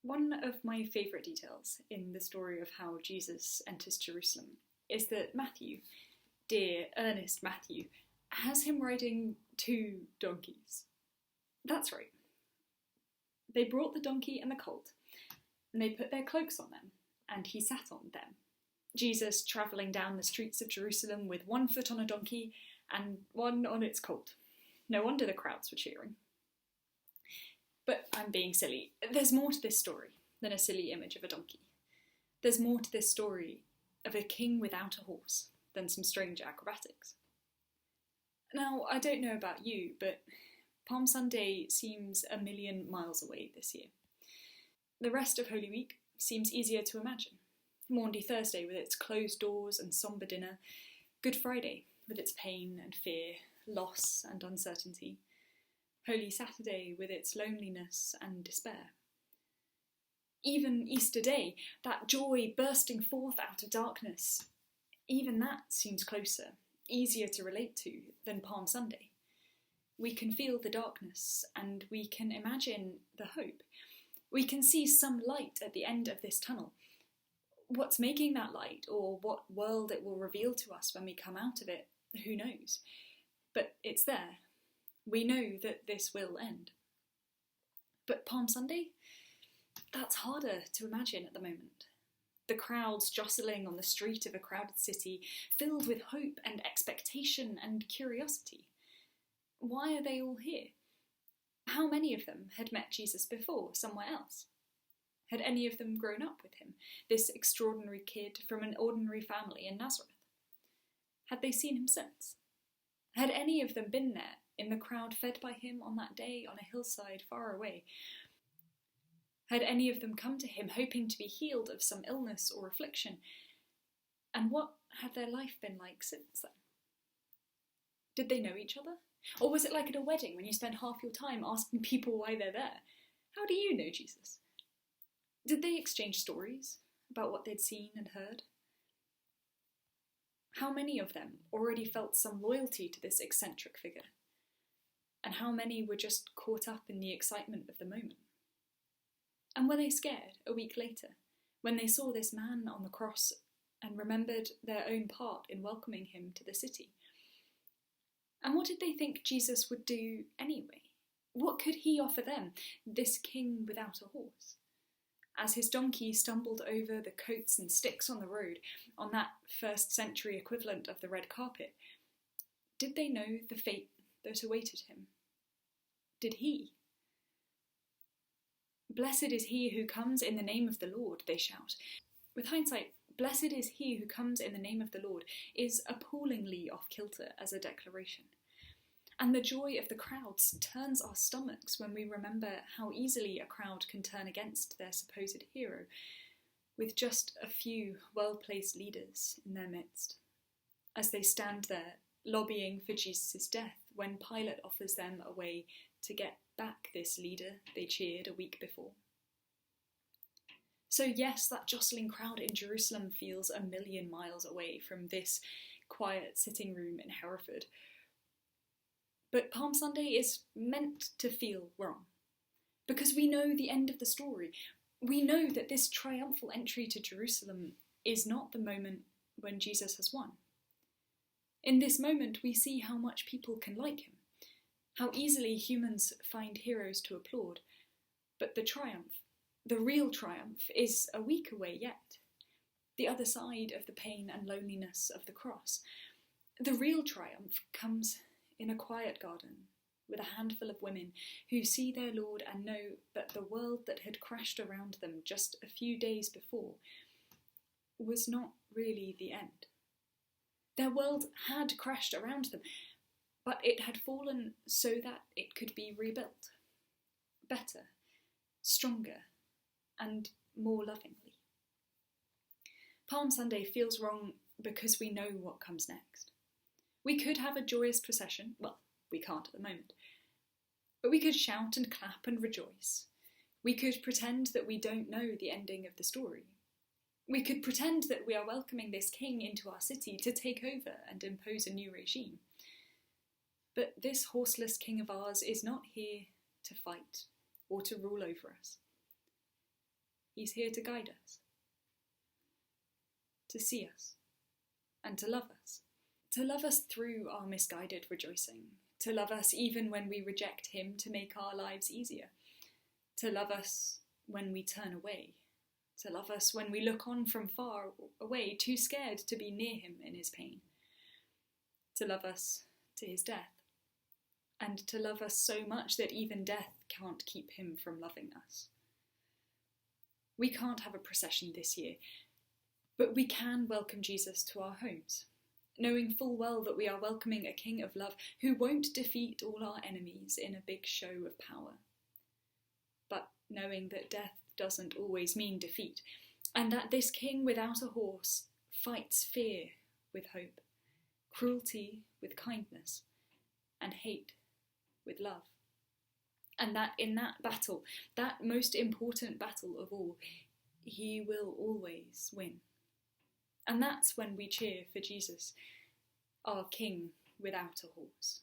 One of my favourite details in the story of how Jesus enters Jerusalem is that Matthew, dear earnest Matthew, has him riding 2 donkeys. That's right. They brought the donkey and the colt, and they put their cloaks on them, and he sat on them. Jesus travelling down the streets of Jerusalem with 1 foot on a donkey and 1 on its colt. No wonder the crowds were cheering. But I'm being silly. There's more to this story than a silly image of a donkey. There's more to this story of a king without a horse than some strange acrobatics. Now, I don't know about you, but Palm Sunday seems a million miles away this year. The rest of Holy Week seems easier to imagine. Maundy Thursday with its closed doors and sombre dinner, Good Friday with its pain and fear, loss and uncertainty, Holy Saturday with its loneliness and despair. Even Easter Day, that joy bursting forth out of darkness, even that seems closer, easier to relate to than Palm Sunday. We can feel the darkness and we can imagine the hope. We can see some light at the end of this tunnel. What's making that light, or what world it will reveal to us when we come out of it, who knows? But it's there. We know that this will end. But Palm Sunday? That's harder to imagine at the moment. The crowds jostling on the street of a crowded city, filled with hope and expectation and curiosity. Why are they all here? How many of them had met Jesus before, somewhere else? Had any of them grown up with him, this extraordinary kid from an ordinary family in Nazareth? Had they seen him since? Had any of them been there, in the crowd fed by him on that day on a hillside far away? Had any of them come to him hoping to be healed of some illness or affliction? And what had their life been like since then? Did they know each other? Or was it like at a wedding when you spend half your time asking people why they're there? How do you know Jesus? Did they exchange stories about what they'd seen and heard? How many of them already felt some loyalty to this eccentric figure? And how many were just caught up in the excitement of the moment? And were they scared a week later, when they saw this man on the cross and remembered their own part in welcoming him to the city? And what did they think Jesus would do anyway? What could he offer them, this king without a horse? As his donkey stumbled over the coats and sticks on the road, on that first-century equivalent of the red carpet, did they know the fate that awaited him? Did he? "Blessed is he who comes in the name of the Lord," they shout. With hindsight, "Blessed is he who comes in the name of the Lord" is appallingly off-kilter as a declaration. And the joy of the crowds turns our stomachs when we remember how easily a crowd can turn against their supposed hero, with just a few well-placed leaders in their midst, as they stand there lobbying for Jesus' death when Pilate offers them a way to get back this leader they cheered a week before. So yes, that jostling crowd in Jerusalem feels a million miles away from this quiet sitting room in Hereford. But Palm Sunday is meant to feel wrong, because we know the end of the story. We know that this triumphal entry to Jerusalem is not the moment when Jesus has won. In this moment, we see how much people can like him, how easily humans find heroes to applaud. But the triumph, the real triumph, is a week away yet. The other side of the pain and loneliness of the cross. The real triumph comes in a quiet garden with a handful of women who see their Lord and know that the world that had crashed around them just a few days before was not really the end. Their world had crashed around them, but it had fallen so that it could be rebuilt. Better, stronger, and more lovingly. Palm Sunday feels wrong because we know what comes next. We could have a joyous procession, well, we can't at the moment, but we could shout and clap and rejoice. We could pretend that we don't know the ending of the story. We could pretend that we are welcoming this king into our city to take over and impose a new regime. But this horseless king of ours is not here to fight or to rule over us. He's here to guide us, to see us, and to love us. To love us through our misguided rejoicing, to love us even when we reject him to make our lives easier, to love us when we turn away, to love us when we look on from far away, too scared to be near him in his pain, to love us to his death, and to love us so much that even death can't keep him from loving us. We can't have a procession this year, but we can welcome Jesus to our homes, knowing full well that we are welcoming a King of love who won't defeat all our enemies in a big show of power, but knowing that death doesn't always mean defeat, and that this King without a horse fights fear with hope, cruelty with kindness, and hate with love. And that in that battle, that most important battle of all, he will always win. And that's when we cheer for Jesus, our King without a horse.